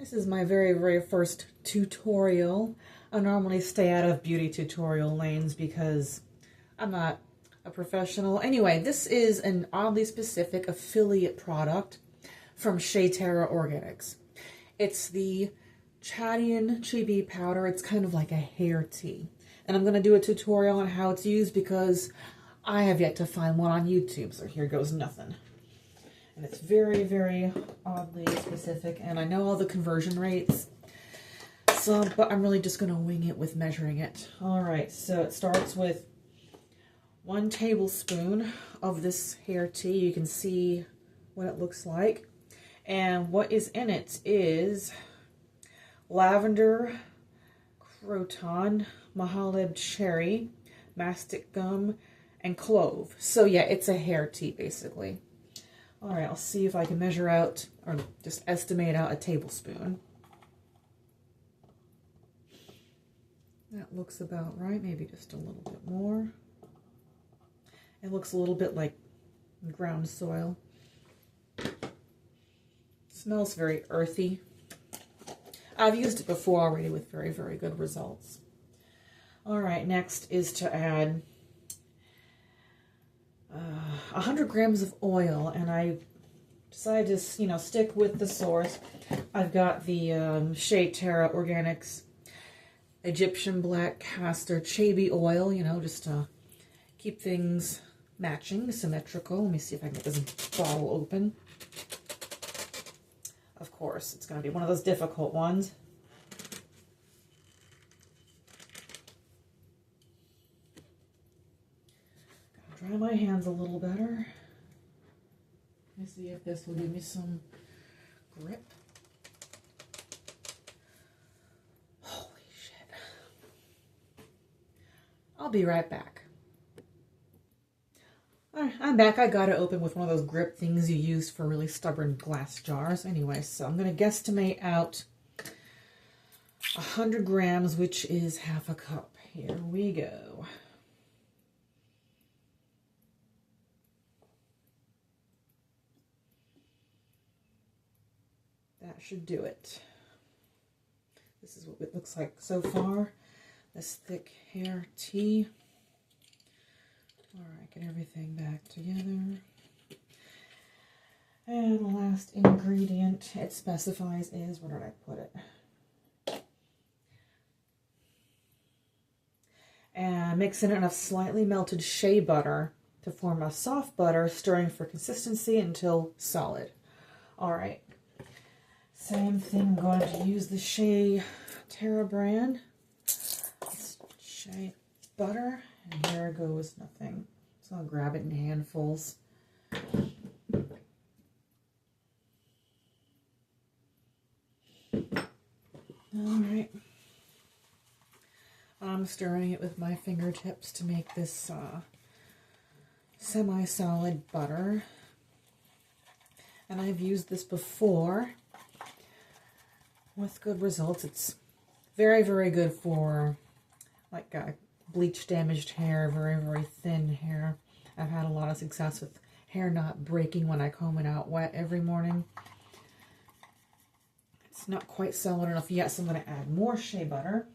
This is my very first tutorial. I normally stay out of beauty tutorial lanes because I'm not a professional. Anyway, this is an oddly specific affiliate product from Shea Terra Organics. It's the Chadian Chébé powder. It's kind of like a hair tea. And I'm going to do a tutorial on how it's used because I have yet to find one on YouTube, so here goes nothing. And it's very oddly specific, and I know all the conversion rates, so, but I'm really just going to wing it with measuring it. Alright, so it starts with 1 tablespoon of this hair tea. You can see what it looks like. And what is in it is lavender, croton, mahalib cherry, mastic gum, and clove. So yeah, it's a hair tea basically. Alright, I'll see if I can measure out, or just estimate out a tablespoon. That looks about right, maybe just a little bit more. It looks a little bit like ground soil. Smells very earthy. I've used it before already with very good results. Alright, next is to add 100 grams of oil, and I decided to, stick with the source. I've got the Shea Terra Organics Egyptian Black Castor Chébé oil, just to keep things matching, symmetrical. Let me see if I can get this bottle open. Of course, it's going to be one of those difficult ones. Dry my hands a little better. Let me see if this will give me some grip. Holy shit. I'll be right back. Alright, I'm back. I got it open with one of those grip things you use for really stubborn glass jars. Anyway, so I'm going to guesstimate out 100 grams, which is half a cup. Here we go. That should do it. This is what it looks like so far. This thick hair tea. Alright, get everything back together. And the last ingredient it specifies is, where did I put it? And mix in enough slightly melted shea butter to form a soft butter, stirring for consistency until solid. Alright. Same thing, I'm going to use the Shea Terra brand. It's shea butter, and here goes nothing. So I'll grab it in handfuls. Alright. I'm stirring it with my fingertips to make this semi-solid butter. And I've used this before with good results. It's very good for like bleach damaged hair, very thin hair. I've had a lot of success with hair not breaking when I comb it out wet every morning. It's not quite solid enough yet, so I'm going to add more shea butter.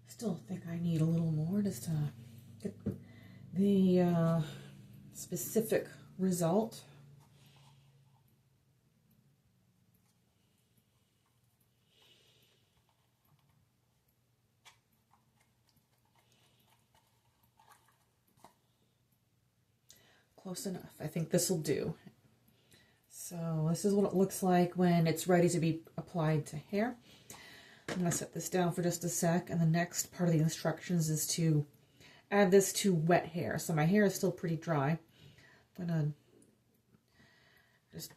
Still think I need a little more just to get the specific result. Close enough. I think this will do. So this is what it looks like when it's ready to be applied to hair. I'm going to set this down for just a sec, and the next part of the instructions is to add this to wet hair. So my hair is still pretty dry. I'm going to just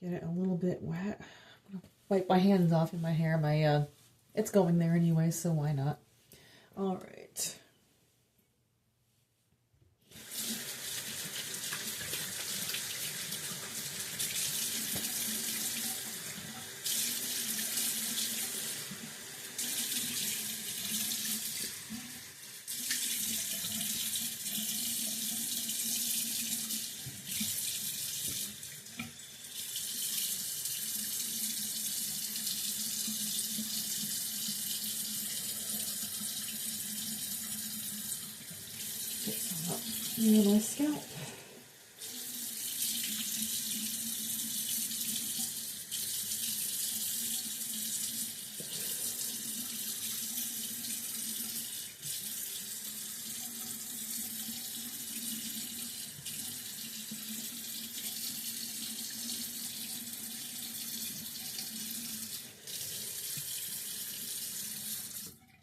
get it a little bit wet. I'm going to wipe my hands off in my hair. It's going there anyway, so why not? All right. and my scalp.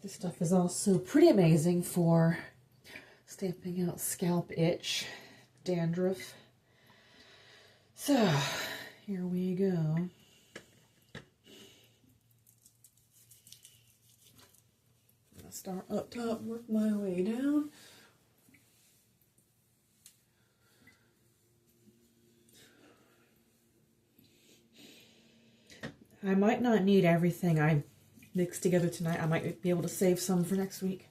This stuff is also pretty amazing for stamping out scalp itch, dandruff. So, here we go. I'll start up top, work my way down. I might not need everything I mixed together tonight. I might be able to save some for next week.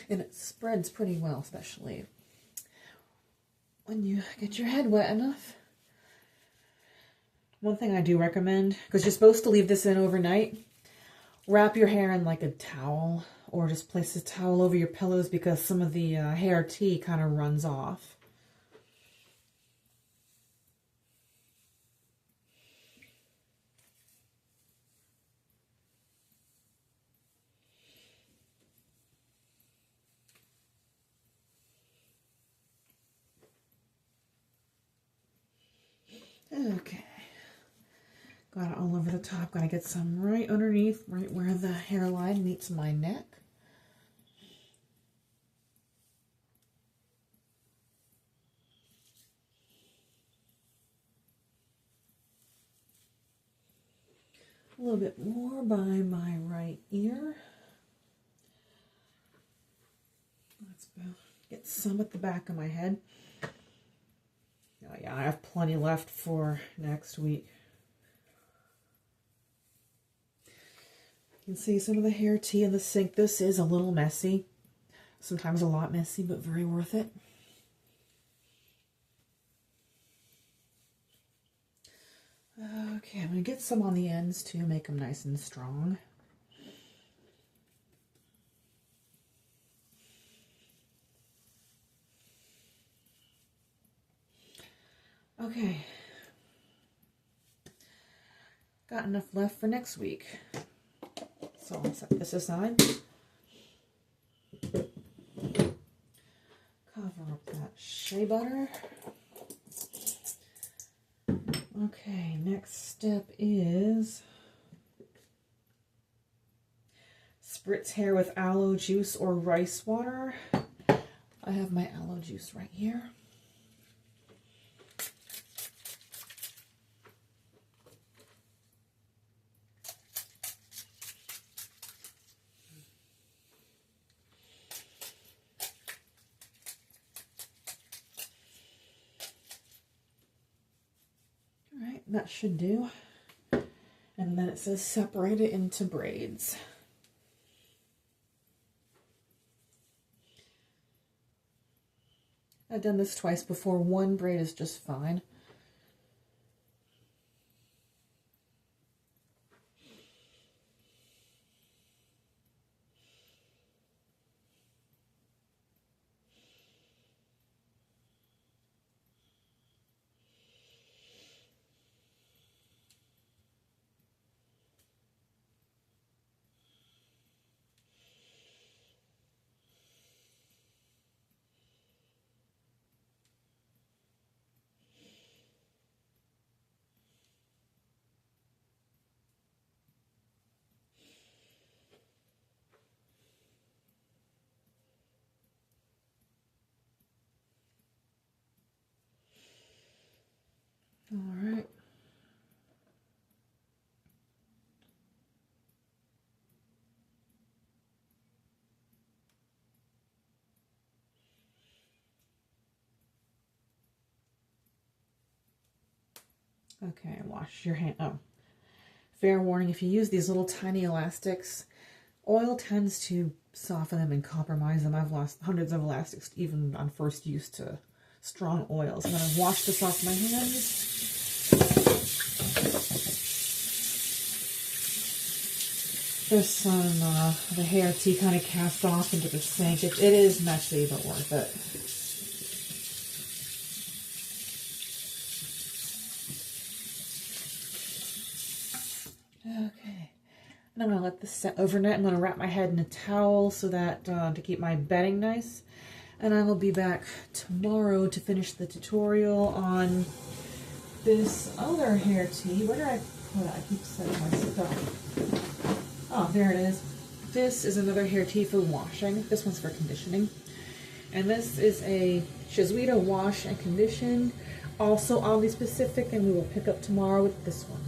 And it spreads pretty well, especially when you get your head wet enough. One thing I do recommend, because you're supposed to leave this in overnight, wrap your hair in like a towel, or just place a towel over your pillows, because some of the hair tea kind of runs off. Okay. Got it all over the top. Gotta get some right underneath, right where the hairline meets my neck. A little bit more by my right ear. Let's get some at the back of my head. Oh yeah, I have plenty left for next week. You can see some of the hair tea in the sink. This is a little messy. Sometimes a lot messy, but very worth it. Okay, I'm going to get some on the ends too, make them nice and strong. Okay. Got enough left for next week. So I'll set this aside. Cover up that shea butter. Okay, next step is spritz hair with aloe juice or rice water. I have my aloe juice right here. That should do. And then it says separate it into braids. I've done this twice before. One braid is just fine. All right. Okay, wash your hand. Oh, fair warning, if you use these little tiny elastics, oil tends to soften them and compromise them. I've lost hundreds of elastics even on first use to strong oils. I'm going to wash this off my hands. There's some the hair tea kind of cast off into the sink. It is messy, but worth it. Okay, and I'm going to let this set overnight. I'm going to wrap my head in a towel so that to keep my bedding nice. And I will be back tomorrow to finish the tutorial on this other hair tea. Where did I put it? I keep setting my stuff. Oh, there it is. This is another hair tea for washing. This one's for conditioning. And this is a Shea wash and condition. Also oddly specific, and we will pick up tomorrow with this one.